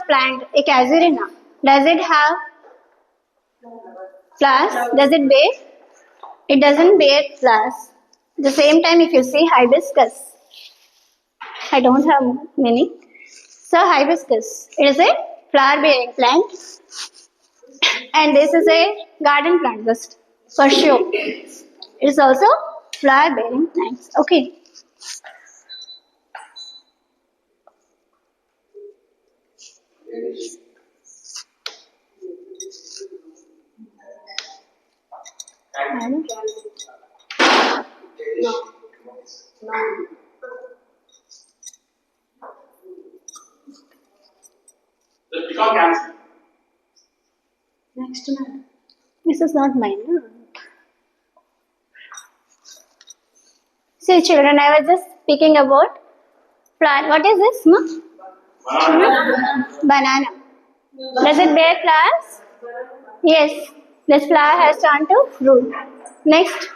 plant, a casuarina, does it have flowers? Does it bear? It doesn't bear flowers. The same time, if you see hibiscus, I don't have many. So hibiscus, it is a flower-bearing plant, and this is a garden plant, just for show. It is also flower-bearing plants. Okay. Next one. This is not mine. No? See, children, I was just speaking about plant. What is this? No? Banana. Does it bear flowers? Yes. This flower has turned to fruit. Next.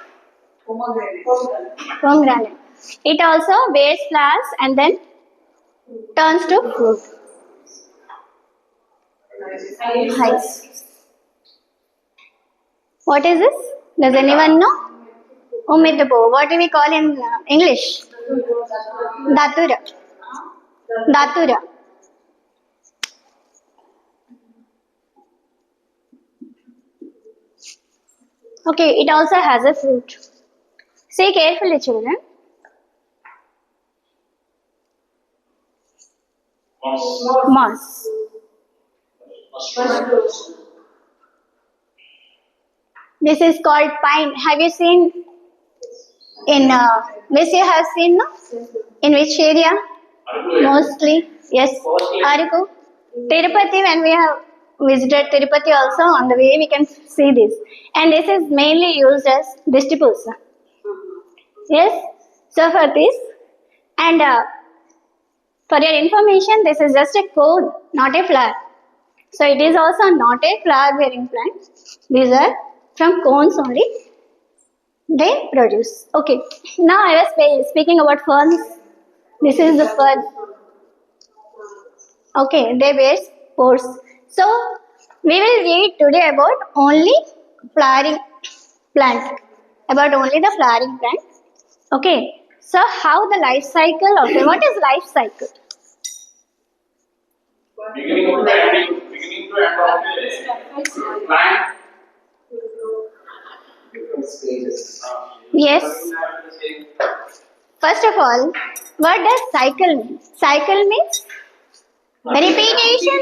Pomegranate. It also bears flowers and then turns to fruit. Nice. What is this? Does anyone know? Umidapo. What do we call in English? Datura. Datura. Okay, it also has a fruit. Say carefully, children. Moss. This is called pine. Have you seen in this you have seen, no? In which area? Mostly. Yes. Araku. Tirupati, when we have visited Tirupati also, on the way we can see this. And this is mainly used as distribution. Yes. So for this, and for your information, this is just a cone, not a flower. So it is also not a flower-bearing plant. These are from cones only. They produce. Okay. Now I was speaking about ferns. This is the fern. Okay, they bear spores. So we will read today about only flowering plant. About only the flowering plant. Okay. So how the life cycle of it? What is life cycle? Beginning to end of the plant. Yes. First of all, what does cycle mean? Cycle means repetition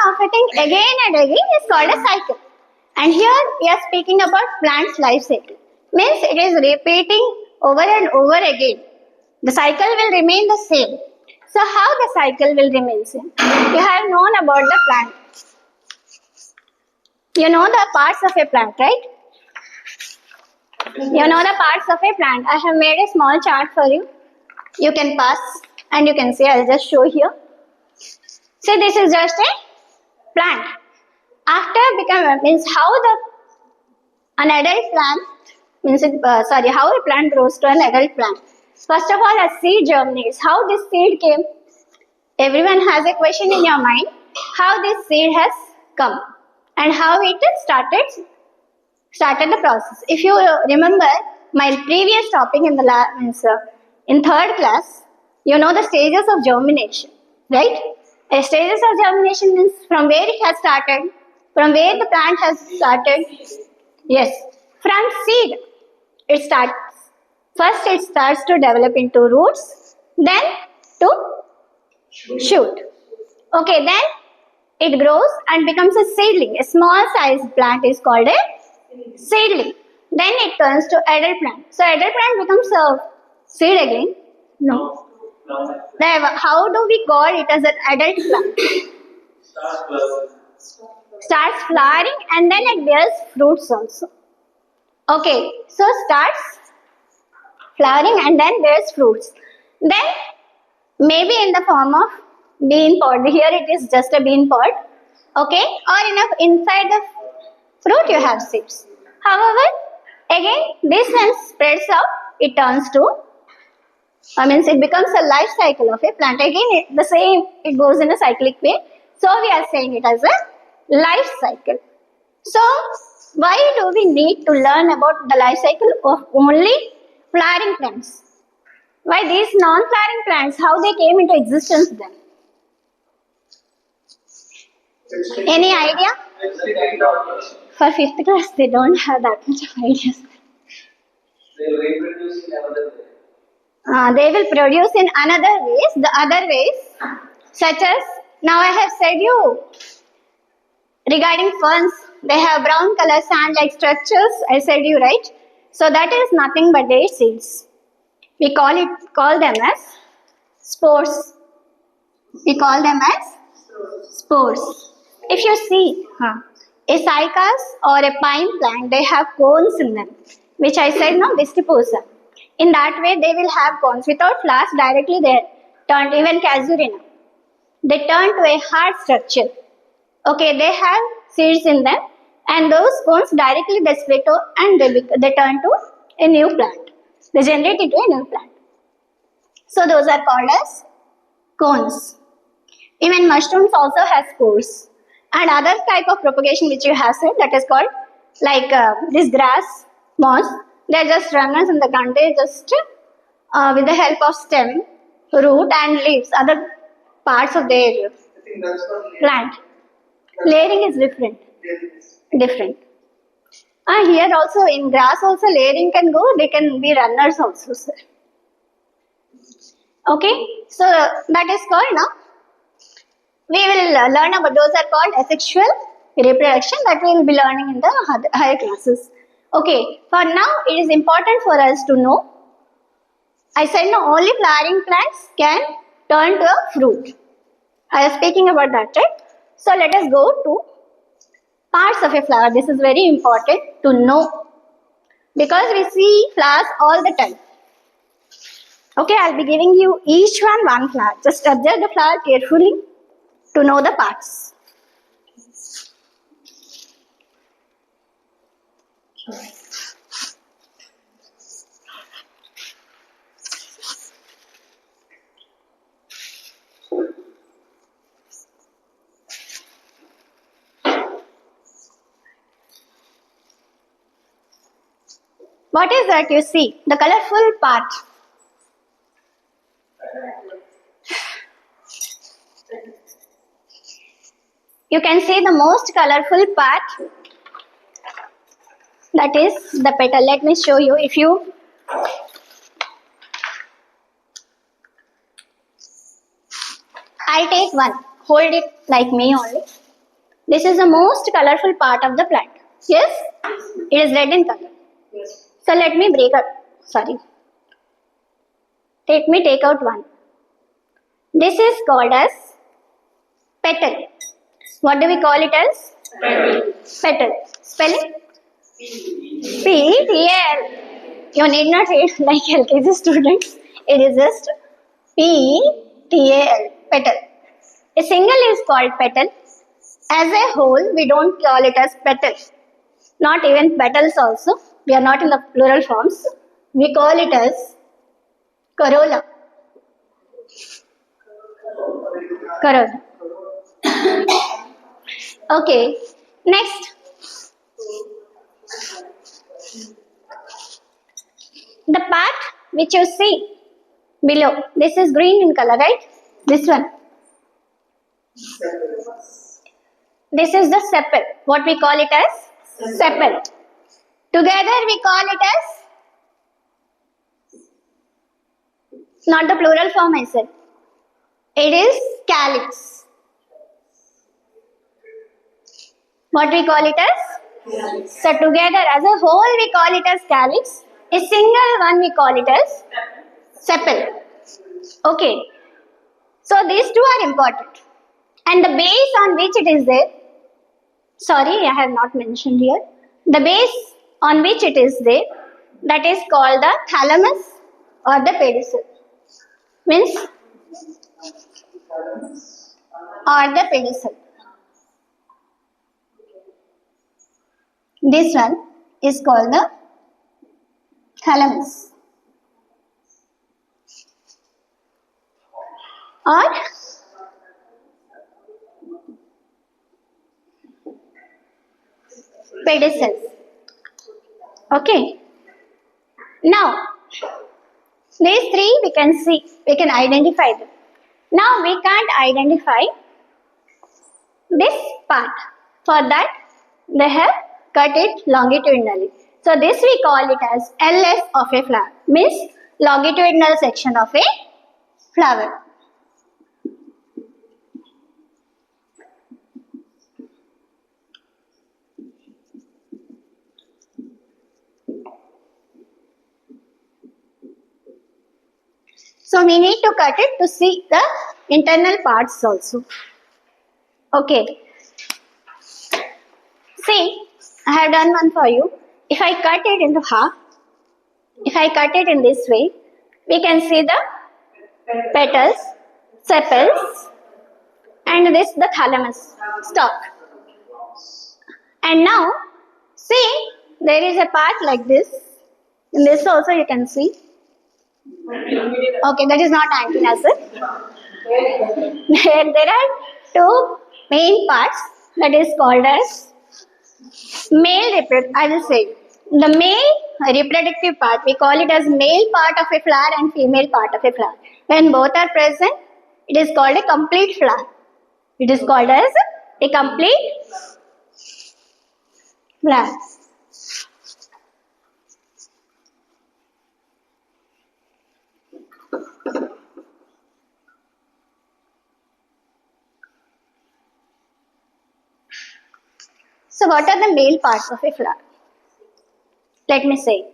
of a thing again and again is called a cycle. And here we are speaking about plant's life cycle. Means it is repeating over and over again. The cycle will remain the same. So how the cycle will remain same? You have known about the plant. You know the parts of a plant, right? You know the parts of a plant. I have made a small chart for you. You can pass and you can see. I'll just show here. See, this is just a plant. After becoming means how an adult plant means how a plant grows to an adult plant. First of all, a seed germinates. How this seed came? Everyone has a question in your mind. How this seed has come and how it started the process. If you remember my previous topic in the in third class, you know the stages of germination, right? Stages of germination means from where it has started, from where the plant has started. Yes, from seed it starts. First it starts to develop into roots, then to shoot. Okay, then it grows and becomes a seedling. A small sized plant is called a seedling. Then it turns to adult plant. So adult plant becomes a seed again. No. Then how do we call it as an adult plant? Starts flowering and then it bears fruits also. Okay, so starts flowering and then bears fruits. Then maybe in the form of bean pod. Here it is just a bean pod. Okay, or inside the fruit you have seeds. However, again this one spreads out. It turns to Means it becomes a life cycle of a plant. Again, the same, it goes in a cyclic way. So we are saying it as a life cycle. So why do we need to learn about the life cycle of only flowering plants? Why these non-flowering plants, how they came into existence then? Any idea? For fifth class, they don't have that much of ideas. They will reproduce in another way. They will produce in another ways, the other ways, such as, now I have said you, regarding ferns, they have brown color sand-like structures, I said you, right? So that is nothing but their seeds. We call them as spores. We call them as spores. If you see a cycas or a pine plant, they have cones in them, which I said no, vistiposa. In that way, they will have cones without flowers directly. They turn, even casuarina, they turn to a hard structure. Okay, they have seeds in them, and those cones directly they split and they turn to a new plant. They generate into a new plant. So those are called as cones. Even mushrooms also have spores. And other type of propagation which you have said, that is called like this grass, moss. They are just runners in the ground. They just with the help of stem, root and leaves, other parts of their plant. Layering is different. Different. Here also in grass also layering can go. They can be runners also, sir. Okay. So that is called now. We will learn about those are called asexual reproduction, that we will be learning in the higher classes. Okay. For now, it is important for us to know. I said no, only flowering plants can turn to a fruit. I was speaking about that, right? So let us go to parts of a flower. This is very important to know because we see flowers all the time. Okay, I'll be giving you each one flower. Just observe the flower carefully to know the parts. What is that you see? The colorful part. You can see the most colorful part, that is the petal. Let me show you. If you I'll take one. Hold it like me only. This is the most colorful part of the plant. Yes? It is red in color. So let me break up. Sorry. Let me take out one. This is called as petal. What do we call it as? Petal. Petal. Spelling? P-T-L. You need not read like LKG students. It is just P-T-A-L. Petal. A single is called petal. As a whole, we don't call it as petal. Not even petals also. We are not in the plural forms. We call it as corolla. Corolla. Okay. Next. The part which you see below. This is green in color, right? This one. This is the sepal. What we call it as? Sepal. Together we call it as? Not the plural form I said. It is calyx. What we call it as? So together as a whole we call it as calyx. A single one we call it as sepal. Okay. So these two are important. And the base on which it is there, sorry, I have not mentioned here. The base on which it is there, that is called the thalamus or the pedicel. Means or the pedicel. This one is called the thalamus. or pedicels. Okay. Now, these three we can see, we can identify them. Now we can't identify this part. For that, they have cut it longitudinally. So this we call it as LS of a flower, means longitudinal section of a flower. So we need to cut it to see the internal parts also. Okay. See, I have done one for you. If I cut it into half, if I cut it in this way, we can see the petals, sepals, and this the thalamus stalk. And now, see, there is a part like this. In this also you can see. Okay, that is not antenna, sir. There are two main parts that is called as I will say the male reproductive part, we call it as male part of a flower and female part of a flower. When both are present, it is called a complete flower. It is called as a complete flower. So what are the male parts of a flower? Let me say.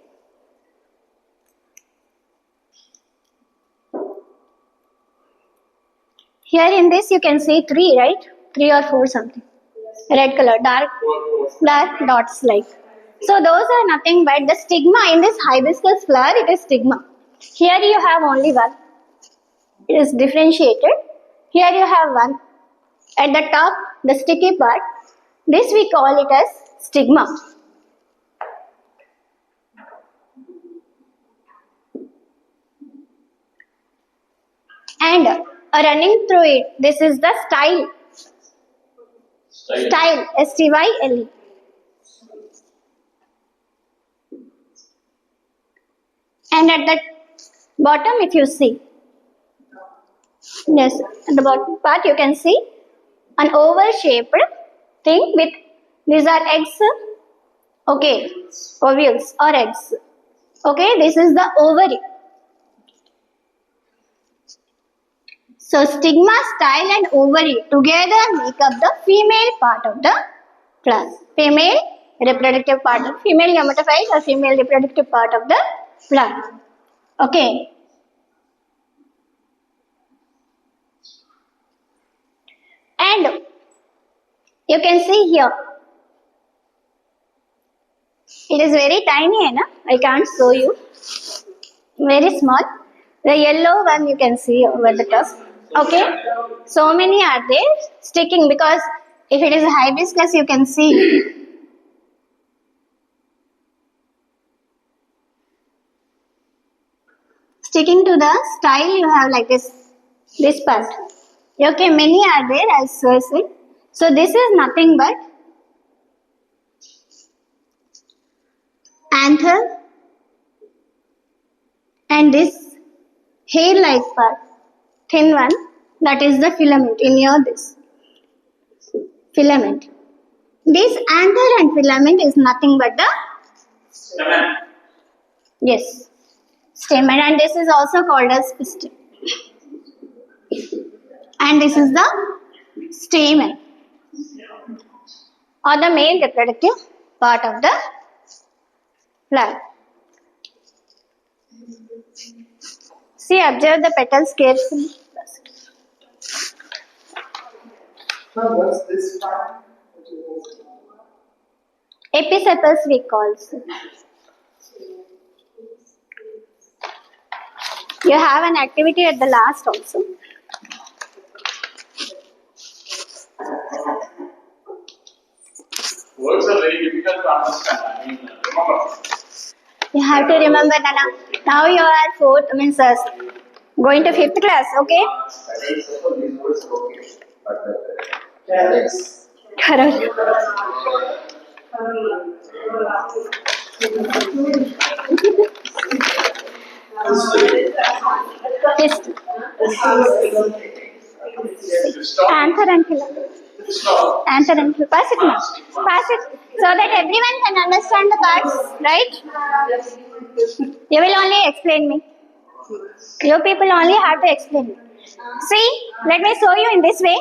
Here in this you can see three, right? Three or four something. Red color, dark dots like. So those are nothing but the stigma. In this hibiscus flower, it is stigma. Here you have only one. It is differentiated. Here you have one. At the top, the sticky part. This we call it as stigma. And running through it, this is the style. Style, S-T-Y-L-E. And at the bottom, if you see, yes, at the bottom part you can see an oval shaped thing with, these are eggs, okay, ovules or eggs. Okay, this is the ovary. So stigma, style and ovary together make up the female part of the flower. Female reproductive part of female gametophyte or female reproductive part of the flower. Okay. And you can see here, it is very tiny, na? I can't show you. Very small. The yellow one you can see over the top. Okay. So many are there sticking, because if it is a hibiscus you can see. Sticking to the style you have like this part. Okay, many are there as said. So this is nothing but anther and this hair-like part, thin one, that is the filament in your this filament. This anther and filament is nothing but the stamen. Yes, stamen, and this is also called as pistil. And this is the stamen or the male reproductive part of the flower. See, observe the petals carefully. Now, what's this part? Episepals we call. You have an activity at the last also. Words are very difficult to understand. I mean, remember. You have to remember, Nana. Now you are going to fifth class, okay? Correct. Yes. Answer and fill. Answer and fill. Pass it now. Pass it so that everyone can understand the parts, right? You will only explain me. You people only have to explain me. See, let me show you in this way.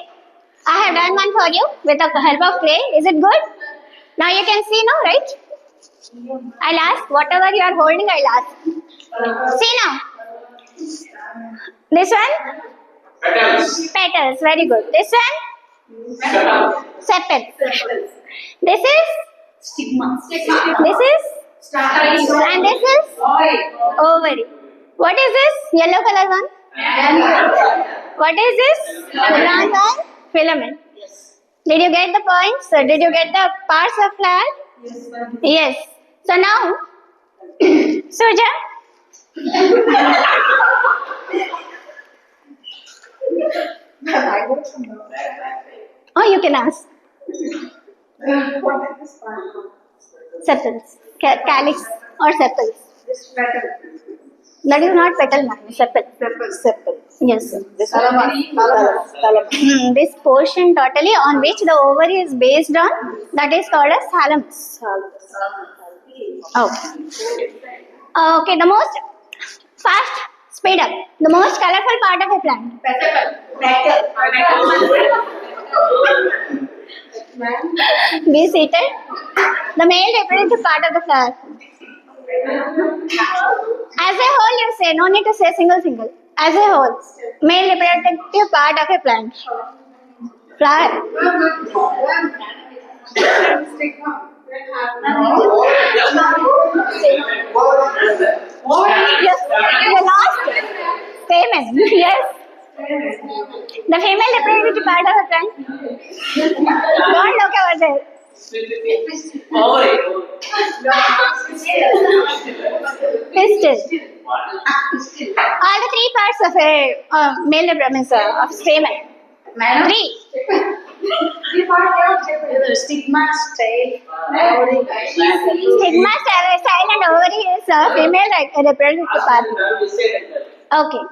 I have done one for you with the help of clay. Is it good? Now you can see now, right? I'll ask whatever you are holding, I'll ask. See now. This one? Petals. Very good. This one? Sepals. This is? This is? And this is? Ovary. What is this? Yellow color one? What is this? Brown one? Filament. Did you get the points? So did you get the parts of flower? Yes. So now, Suja. Oh, you can ask. Sepals. Calyx or sepals. That is not petal, ma'am. Sepal. Yes. This this portion totally on which the ovary is based on, that is called as thalamus. Oh. Okay, the most fast speed up. The most colorful part of a plant. Be seated. The male reproductive part of the flower. As a whole, you say, no need to say single. As a whole, male reproductive part of a plant. Flower. Yes, the last statement. Yes. The female reproductive part of a plant. Don't look over there. Pistil. All the three parts of a male reproductive of stamen. Three. Stigma, style, and ovary is a female reproductive part. Okay.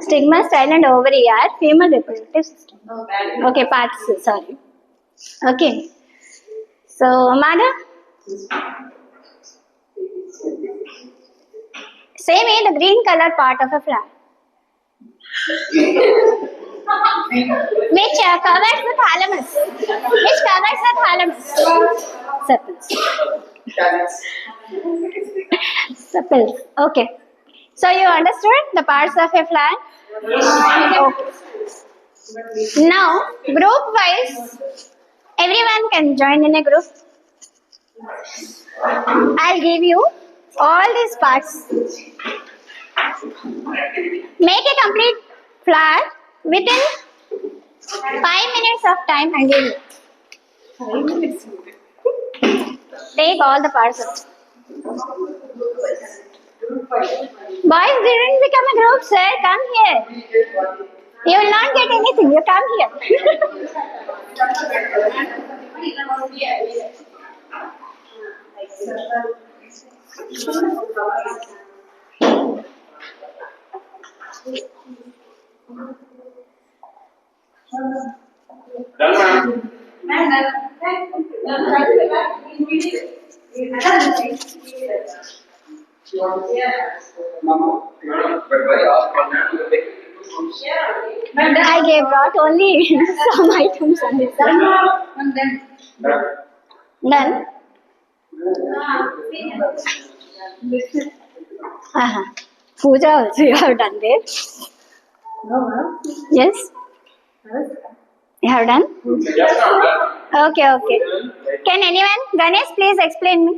Stigma, style, and ovary are female reproductive system. Okay, parts. Sorry. Okay. So, Madam, say me the green color part of a flower. Which covers the thalamus? Which covers the thalamus? Sepals. Sepals. Okay. So you understood the parts of a flower? Okay. Now, group wise, everyone can join in a group. I'll give you all these parts. Make a complete flower within 5 minutes of time and give you. 5 minutes. Take all the parts of it. Boys didn't become a group, sir. Come here. You will not get anything. You come here. Done, ma'am. I gave brought only some items on this one. Done. Puja also you have done there. Yes. You have done? Yes, ma'am. Okay. Can anyone? Ganesh, please explain me.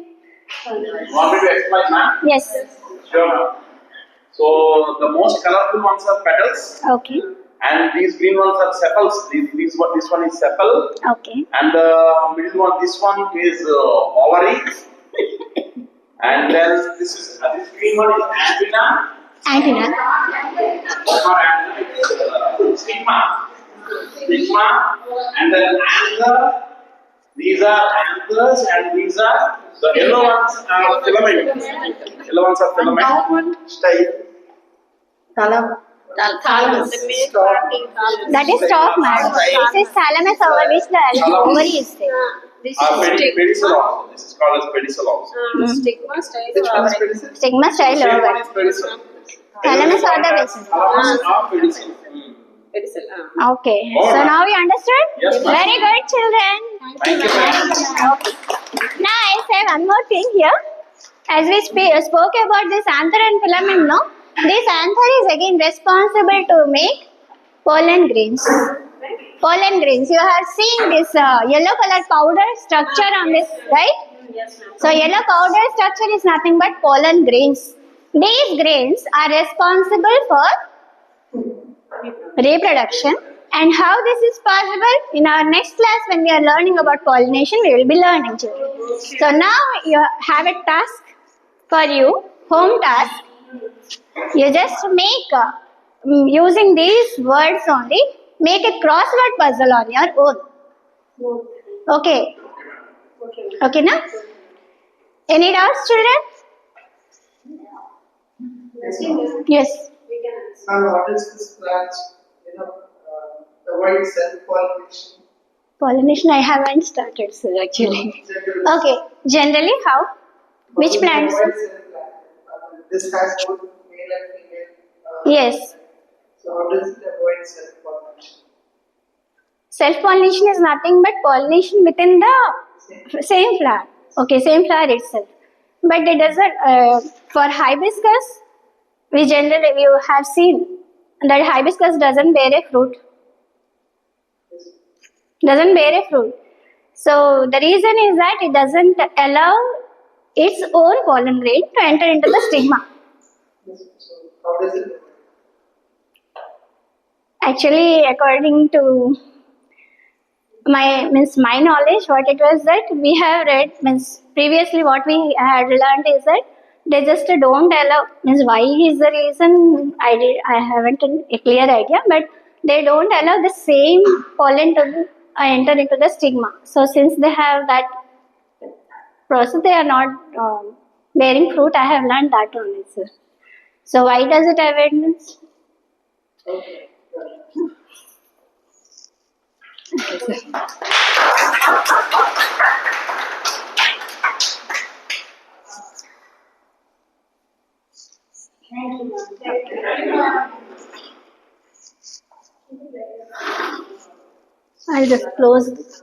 Want me to explain, ma'am? Yes. Sure, ma'am. So the most colorful ones are petals, Okay. and these green ones are sepals. This one is sepal, Okay. and the middle one, this one is ovary, and then this green one is antenna, Antenna. Not anther, it's stigma. Stigma, and then anther. These are anthers, and these are the yellow ones are filament. Yellow ones are filament. Style. Thalamus. That is stalk, madam. This is thalamus over which the ovary is there. This Pedicel also. This is called as pedicel also. stigma style. Which one is pedicel? Stigma style Same one ovary. is pedicel. Thalamus or the vessel. Thalamus or pedicel. Pedicel. Okay. All So right. now you understood? Yes, ma'am. Very good, children. Thank you, ma'am. Okay. Now I say one more thing here. As we spoke about this anther and filament, no? This anther is again responsible to make pollen grains. Pollen grains. You have seen this yellow colored powder structure on this, right? Yes, ma'am. So yellow powder structure is nothing but pollen grains. These grains are responsible for reproduction. And how this is possible? In our next class, when we are learning about pollination, we will be learning, children. So now you have a task for you, home task. You just make, using these words only, make a crossword puzzle on your own. Okay. Okay, now? Any doubts, children? Yes. Ma'am, what is this plant? The word self-pollination. Pollination, I haven't started, sir, actually. Okay. Generally, how? Which plants? This has both male and female. Yes. So how does it avoid self-pollination? Self-pollination is nothing but pollination within the same flower. Okay, same flower itself. But it doesn't, for hibiscus, you have seen that hibiscus doesn't bear a fruit. Doesn't bear a fruit. So the reason is that it doesn't allow its own pollen grain to enter into the stigma. So how does it avoid? Actually, according to my knowledge, what it was that we have read previously what we had learned is that they just don't allow why is the reason I haven't a clear idea, but they don't allow the same pollen to enter into the stigma. So since they have that process, they are not bearing fruit. I have learned that only, sir. So why does it avoid means? Okay. I'll just close this.